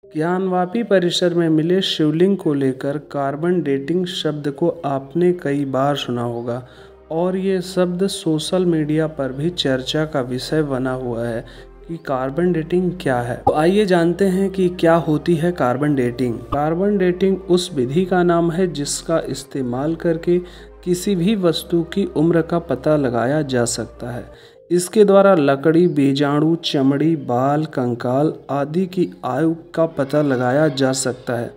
ज्ञानवापी परिसर में मिले शिवलिंग को लेकर कार्बन डेटिंग शब्द को आपने कई बार सुना होगा और ये शब्द सोशल मीडिया पर भी चर्चा का विषय बना हुआ है कि कार्बन डेटिंग क्या है। तो आइए जानते हैं कि क्या होती है कार्बन डेटिंग। कार्बन डेटिंग उस विधि का नाम है जिसका इस्तेमाल करके किसी भी वस्तु की उम्र का पता लगाया जा सकता है। इसके द्वारा लकड़ी, बीजाणु, चमड़ी, बाल, कंकाल आदि की आयु का पता लगाया जा सकता है।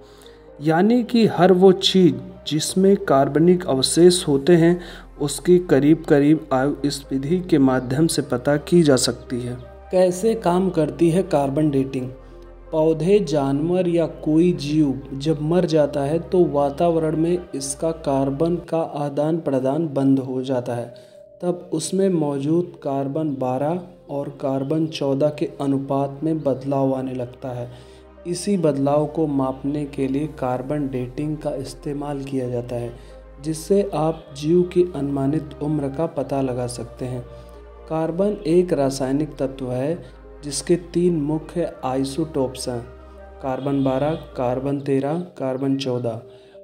यानी कि हर वो चीज़ जिसमें कार्बनिक अवशेष होते हैं उसकी करीब करीब आयु इस विधि के माध्यम से पता की जा सकती है। कैसे काम करती है कार्बन डेटिंग? पौधे, जानवर या कोई जीव जब मर जाता है तो वातावरण में इसका कार्बन का आदान प्रदान बंद हो जाता है। तब उसमें मौजूद कार्बन 12 और कार्बन 14 के अनुपात में बदलाव आने लगता है। इसी बदलाव को मापने के लिए कार्बन डेटिंग का इस्तेमाल किया जाता है, जिससे आप जीव की अनुमानित उम्र का पता लगा सकते हैं। कार्बन एक रासायनिक तत्व है जिसके 3 मुख्य आइसोटोप्स हैं: कार्बन 12, कार्बन 13, कार्बन 14।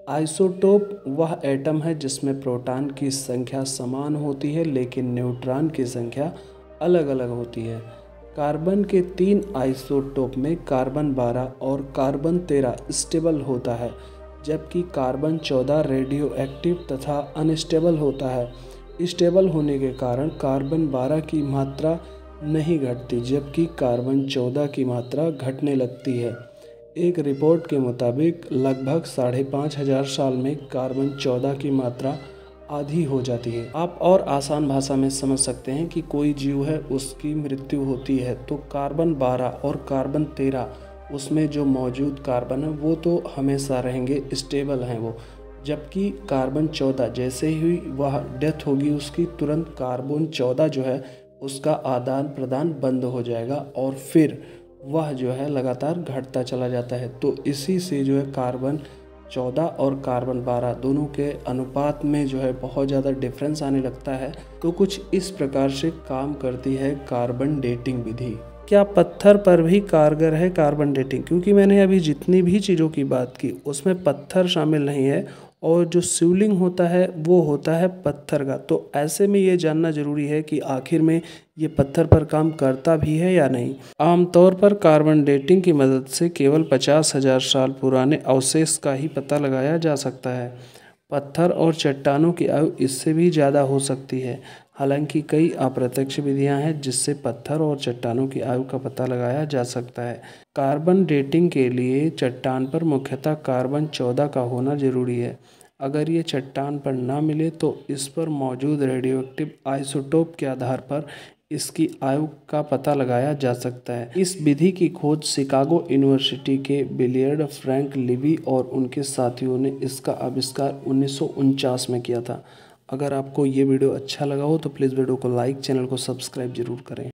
आइसोटोप वह एटम है जिसमें प्रोटॉन की संख्या समान होती है लेकिन न्यूट्रॉन की संख्या अलग अलग होती है। कार्बन के 3 आइसोटोप में कार्बन 12 और कार्बन 13 स्टेबल होता है, जबकि कार्बन 14 रेडियो एक्टिव तथा अनस्टेबल होता है। स्टेबल होने के कारण कार्बन 12 की मात्रा नहीं घटती, जबकि कार्बन 14 की मात्रा घटने लगती है। एक रिपोर्ट के मुताबिक लगभग 5,500 साल में कार्बन 14 की मात्रा आधी हो जाती है। आप और आसान भाषा में समझ सकते हैं कि कोई जीव है उसकी मृत्यु होती है तो कार्बन 12 और कार्बन 13 उसमें जो मौजूद कार्बन है वो तो हमेशा रहेंगे, स्टेबल हैं वो, जबकि कार्बन 14 जैसे ही वह डेथ होगी उसकी तुरंत कार्बन 14 जो है उसका आदान प्रदान बंद हो जाएगा और फिर वह जो है लगातार घटता चला जाता है। तो इसी से जो है कार्बन 14 और कार्बन 12 दोनों के अनुपात में जो है बहुत ज़्यादा डिफरेंस आने लगता है। तो कुछ इस प्रकार से काम करती है कार्बन डेटिंग विधि। क्या पत्थर पर भी कारगर है कार्बन डेटिंग? क्योंकि मैंने अभी जितनी भी चीज़ों की बात की उसमें पत्थर शामिल नहीं है और जो शिवलिंग होता है वो होता है पत्थर का। तो ऐसे में ये जानना ज़रूरी है कि आखिर में ये पत्थर पर काम करता भी है या नहीं। आमतौर पर कार्बन डेटिंग की मदद से केवल 50,000 साल पुराने अवशेष का ही पता लगाया जा सकता है। पत्थर और चट्टानों की आयु इससे भी ज़्यादा हो सकती है। हालांकि कई अप्रत्यक्ष विधियां हैं जिससे पत्थर और चट्टानों की आयु का पता लगाया जा सकता है। कार्बन डेटिंग के लिए चट्टान पर मुख्यतः कार्बन 14 का होना जरूरी है। अगर ये चट्टान पर ना मिले तो इस पर मौजूद रेडियोएक्टिव आइसोटोप के आधार पर इसकी आयु का पता लगाया जा सकता है। इस विधि की खोज शिकागो यूनिवर्सिटी के बिलियर्ड फ्रैंक लिवी और उनके साथियों ने इसका आविष्कार 1949 में किया था। अगर आपको ये वीडियो अच्छा लगा हो तो प्लीज़ वीडियो को लाइक, चैनल को सब्सक्राइब जरूर करें।